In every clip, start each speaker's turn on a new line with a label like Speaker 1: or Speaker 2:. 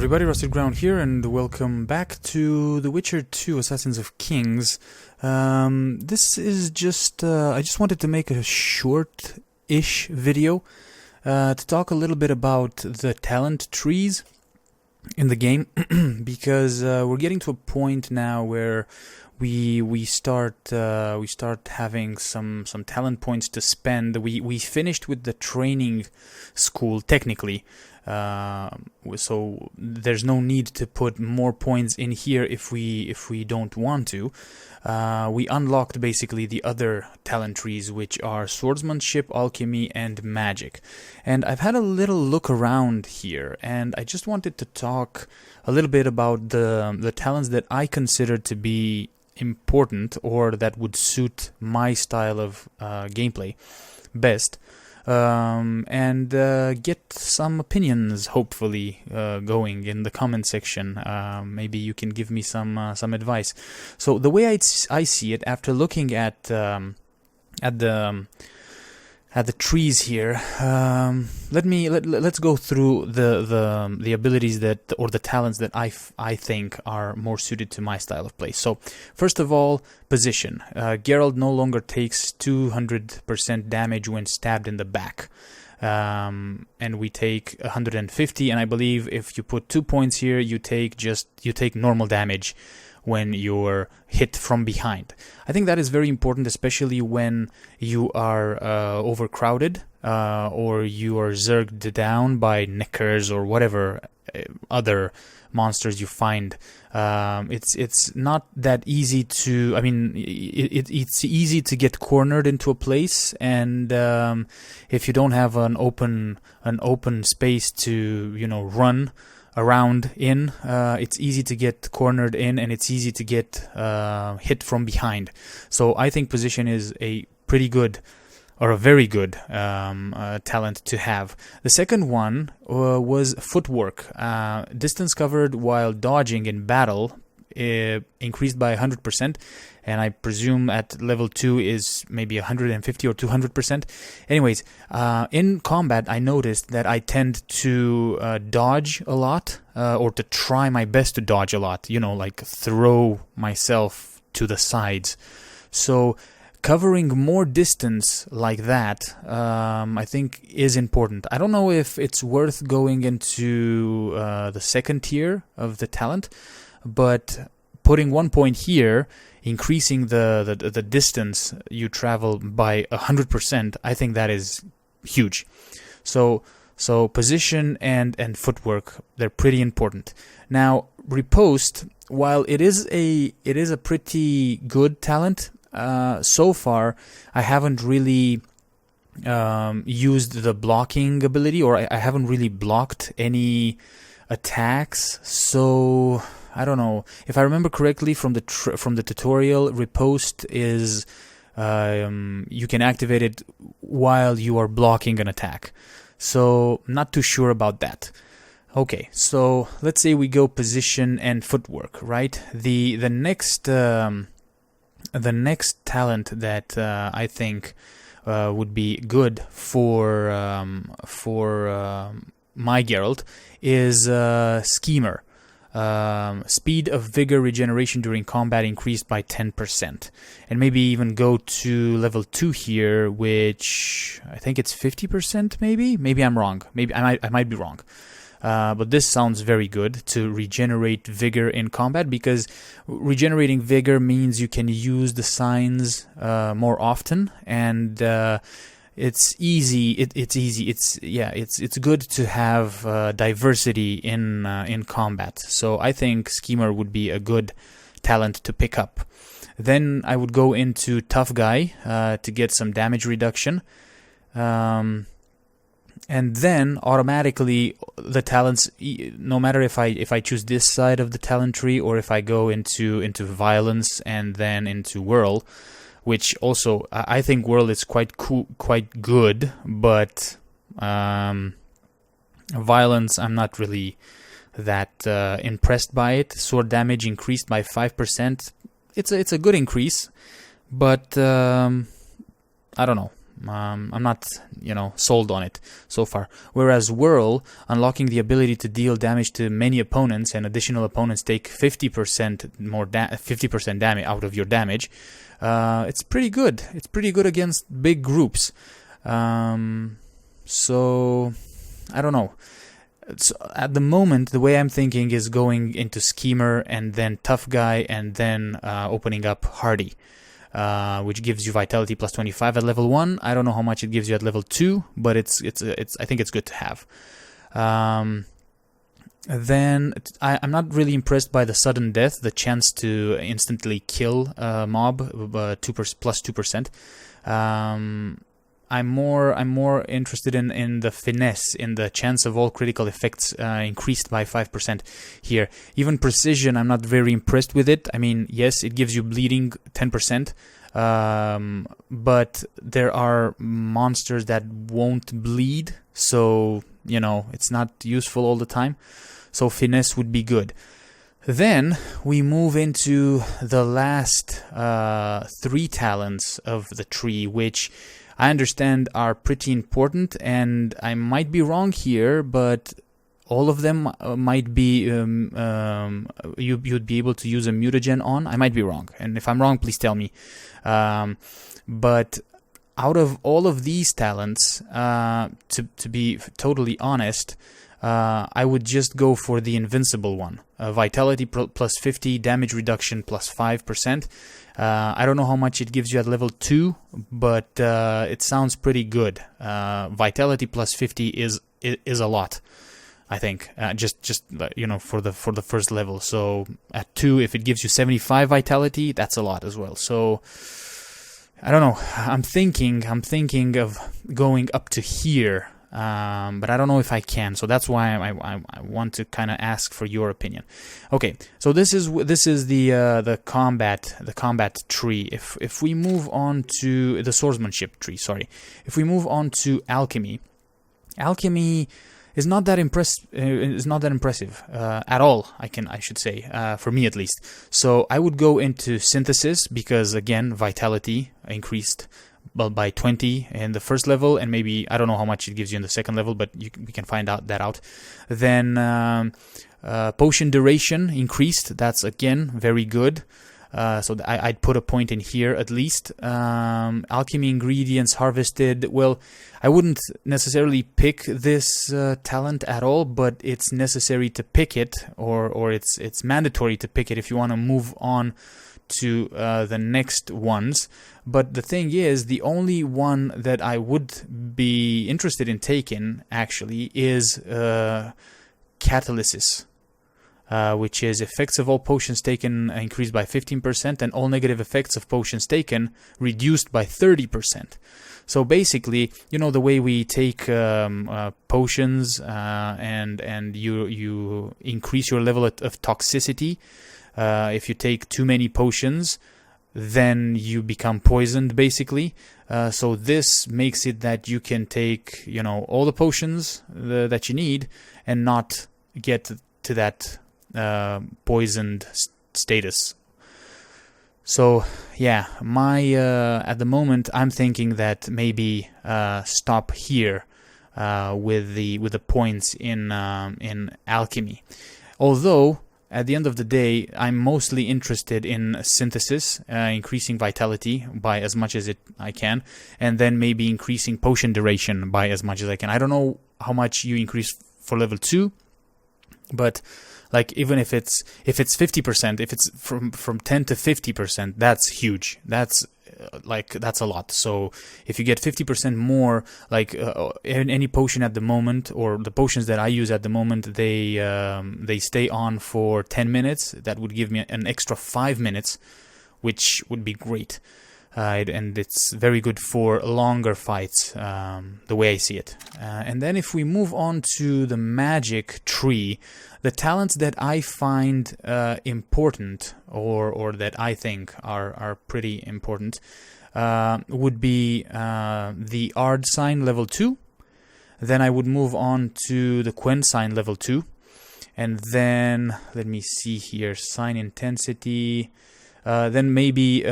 Speaker 1: everybody, Rusted Ground here, and welcome back to The Witcher 2 Assassins of Kings. This is just, I just wanted to make a short-ish video to talk a little bit about the talent trees in the game, because we're getting to a point now where we start having some talent points to spend. We finished with the training school technically, so there's no need to put more points in here if we don't want to. We unlocked basically the other talent trees, which are Swordsmanship, Alchemy and Magic. And I've had a little look around here, and I just wanted to talk a little bit about the talents that I consider to be important, or that would suit my style of gameplay best, and get some opinions hopefully going in the comment section. Maybe you can give me some advice. So the way I see it, after looking at the trees here, let's go through the abilities that, or the talents that I think are more suited to my style of play. So first of all, position. Geralt no longer takes 200% damage when stabbed in the back, and we take 150. And I believe if you put 2 points here, you take normal damage when you're hit from behind. I think that is very important, especially when you are overcrowded, or you are zerged down by knickers or whatever other monsters you find. It's not that easy to, I mean, it's easy to get cornered into a place, and if you don't have an open space to, you know, run around in, it's easy to get cornered in, and it's easy to get hit from behind. So I think position is a pretty good, or a very good talent to have. The second one was footwork. Distance covered while dodging in battle increased by 100%, and I presume at level 2 is maybe 150 or 200%. Anyways, in combat I noticed that I tend to dodge a lot, or to try my best to dodge a lot, you know, like throw myself to the sides. So covering more distance like that, I think is important. I don't know if it's worth going into the second tier of the talent, but putting 1 point here, increasing the distance you travel by 100%, I think that is huge. So position and footwork, they're pretty important. Now riposte, while it is a pretty good talent, so far I haven't really used the blocking ability, or I haven't really blocked any attacks. So I don't know. If I remember correctly from the tutorial, riposte is you can activate it while you are blocking an attack. So not too sure about that. Okay, so let's say we go position and footwork, right? The next talent that I think would be good for my Geralt is Schemer. Speed of vigor regeneration during combat increased by 10%, and maybe even go to level 2 here, which I think it's 50%. Maybe I'm wrong. Maybe I might be wrong. But this sounds very good, to regenerate vigor in combat, because regenerating vigor means you can use the signs more often, and it's easy. It's easy. It's good to have diversity in combat. So I think Schemer would be a good talent to pick up. Then I would go into Tough Guy to get some damage reduction. And then automatically the talents, no matter if I choose this side of the talent tree, or if I go into violence and then into whirl, which also I think whirl is quite cool, quite good, but violence I'm not really that impressed by it. Sword damage increased by 5%. It's a good increase, but I don't know. I'm not, sold on it so far. Whereas Whirl, unlocking the ability to deal damage to many opponents, and additional opponents take 50% more 50% damage out of your damage. It's pretty good. It's pretty good against big groups. So I don't know. So at the moment, the way I'm thinking is going into Schemer and then Tough Guy and then opening up Hardy, which gives you Vitality plus 25 at level 1. I don't know how much it gives you at level 2, but I think it's good to have. Then I'm not really impressed by the sudden death, the chance to instantly kill a mob, plus 2%. I'm more interested in the finesse, in the chance of all critical effects increased by 5% here. Even precision, I'm not very impressed with it. I mean, yes, it gives you bleeding 10%, but there are monsters that won't bleed, so it's not useful all the time. So finesse would be good. Then we move into the last 3 talents of the tree, which I understand are pretty important, and I might be wrong here, but all of them might be you'd be able to use a mutagen on. I might be wrong, and if I'm wrong, please tell me. But out of all of these talents, to be totally honest, I would just go for the invincible one. Vitality plus 50, damage reduction plus 5%. I don't know how much it gives you at level 2, but it sounds pretty good. Vitality plus 50 is a lot, I think. Just for the first level. So at 2, if it gives you 75 vitality, that's a lot as well. So I don't know. I'm thinking of going up to here. But I don't know if I can, so that's why I want to kind of ask for your opinion. Okay, so this is the combat tree. If we move on to the swordsmanship tree, if we move on to alchemy is not that impressive at all. I should say, for me at least. So I would go into synthesis because again, vitality increased by 20 in the first level, and maybe I don't know how much it gives you in the second level, but we can find that out. Then potion duration increased. That's again very good. So I'd put a point in here at least. Alchemy ingredients harvested. Well, I wouldn't necessarily pick this talent at all, but it's necessary to pick it, or it's mandatory to pick it if you want to move on to the next ones. But the thing is, the only one that I would be interested in taking actually is catalysis, which is effects of all potions taken increased by 15% and all negative effects of potions taken reduced by 30%. So basically, the way we take potions and you increase your level of toxicity. If you take too many potions, then you become poisoned, basically. So this makes it that you can take, all the potions that you need and not get to that poisoned status. So yeah, at the moment I'm thinking that maybe stop here with the points in alchemy. Although at the end of the day, I'm mostly interested in synthesis, increasing vitality by as much as I can, and then maybe increasing potion duration by as much as I can. I don't know how much you increase for level 2, but like even if it's 50%, if it's from 10 to 50%, that's huge. That's a lot. So if you get 50% more, like any potion at the moment, or the potions that I use at the moment, they stay on for 10 minutes. That would give me an extra 5 minutes, which would be great. And it's very good for longer fights, the way I see it. And then if we move on to the magic tree, the talents that I find important, or that I think are pretty important, would be the Ard sign level 2. Then I would move on to the Quen sign level 2. And then, let me see here, sign intensity. then maybe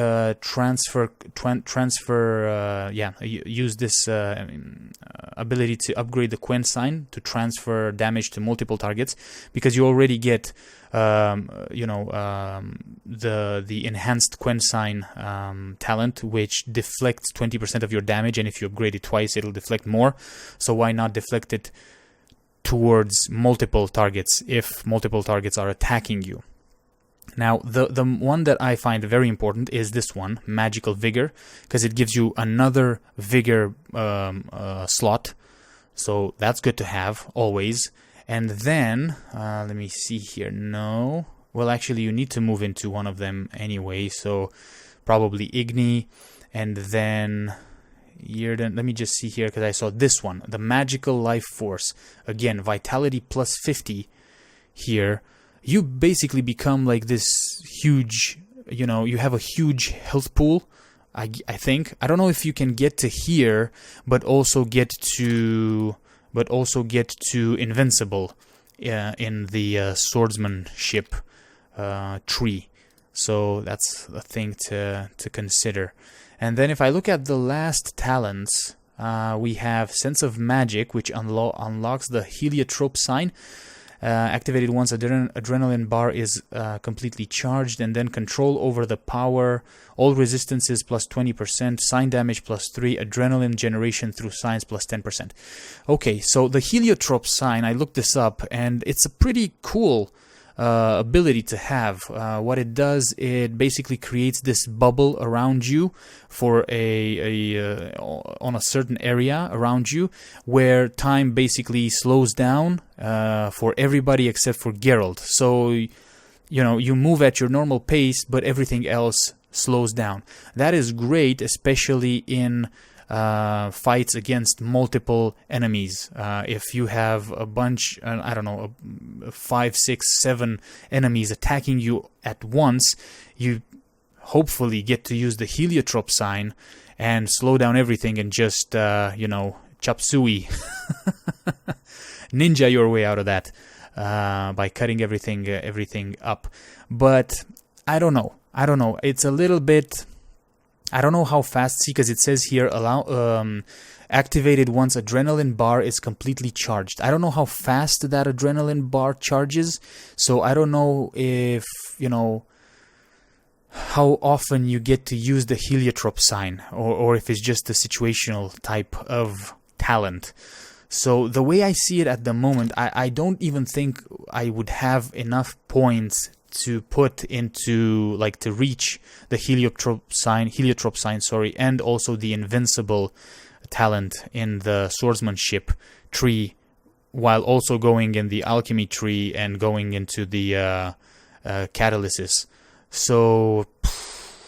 Speaker 1: use this ability to upgrade the Quen sign to transfer damage to multiple targets, because you already get the enhanced Quen sign talent, which deflects 20% of your damage, and if you upgrade it twice, it'll deflect more. So why not deflect it towards multiple targets if multiple targets are attacking you? Now, the one that I find very important is this one, Magical Vigor, because it gives you another Vigor slot. So that's good to have, always. And then, let me see here. No. Well, actually, you need to move into one of them anyway. So probably Igni. And then, let me just see here, because I saw this one, the Magical Life Force. Again, Vitality plus 50 here. You basically become like this huge, you have a huge health pool, I think. I don't know if you can get to here, but also get to invincible in the swordsmanship tree. So that's a thing to consider. And then if I look at the last talents, we have Sense of Magic, which unlocks the heliotrope sign. Activated once adrenaline bar is completely charged, and then control over the power, all resistances plus 20%, sign damage plus 3, adrenaline generation through signs plus 10%. Okay, so the heliotrope sign, I looked this up, and it's a pretty cool ability to have. What it does, it basically creates this bubble around you for on a certain area around you, where time basically slows down for everybody except for Geralt. So you move at your normal pace, but everything else slows down. That is great, especially in fights against multiple enemies. If you have a bunch, 5, 6, 7 enemies attacking you at once, you hopefully get to use the heliotrope sign and slow down everything and just, chop suey. Ninja your way out of that by cutting everything up. But I don't know. It's a little bit... I don't know how fast, because it says here, activated once adrenaline bar is completely charged. I don't know how fast that adrenaline bar charges, so I don't know if, how often you get to use the heliotrope sign, or if it's just a situational type of talent. So the way I see it at the moment, I don't even think I would have enough points to put into, to reach the heliotrope sign, and also the invincible talent in the swordsmanship tree, while also going in the alchemy tree and going into the catalysis. So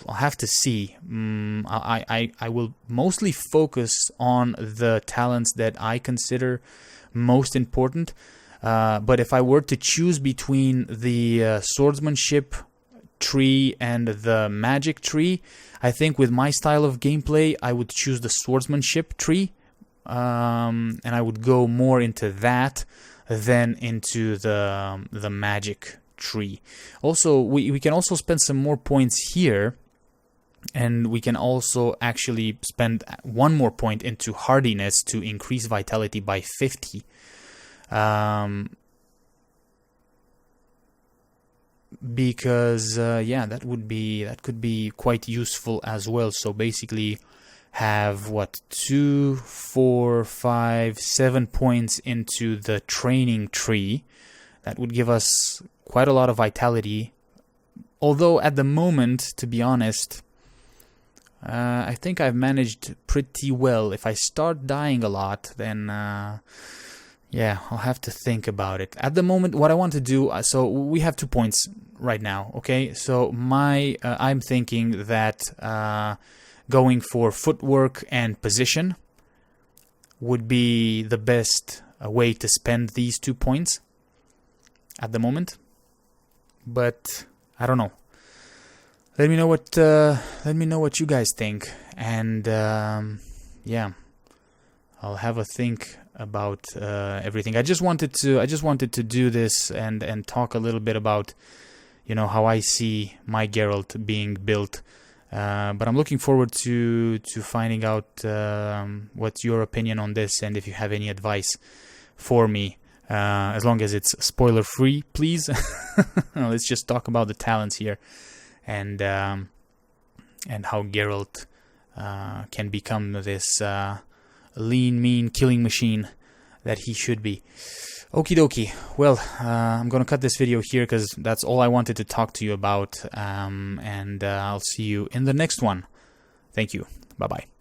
Speaker 1: I'll have to see. I will mostly focus on the talents that I consider most important. But if I were to choose between the swordsmanship tree and the magic tree, I think with my style of gameplay, I would choose the swordsmanship tree, and I would go more into that than into the magic tree. Also, we can also spend some more points here, and we can also actually spend one more point into hardiness to increase vitality by 50. Because that could be quite useful as well. So basically have 2, 4, 5, 7 points into the training tree. That would give us quite a lot of vitality, although at the moment, to be honest, I think I've managed pretty well. If I start dying a lot, then I'll have to think about it. At the moment, what I want to do, so we have 2 points right now, okay? So I'm thinking that going for footwork and position would be the best way to spend these 2 points at the moment. But I don't know. Let me know what you guys think, and I'll have a think about everything. I just wanted to do this and talk a little bit about you know, how I see my Geralt being built. But I'm looking forward to finding out what's your opinion on this, and if you have any advice for me, as long as it's spoiler free, please. Let's just talk about the talents here, and how Geralt can become this lean, mean killing machine that he should be. Okie dokie. Well, I'm gonna cut this video here because that's all I wanted to talk to you about, and I'll see you in the next one. Thank you. Bye bye.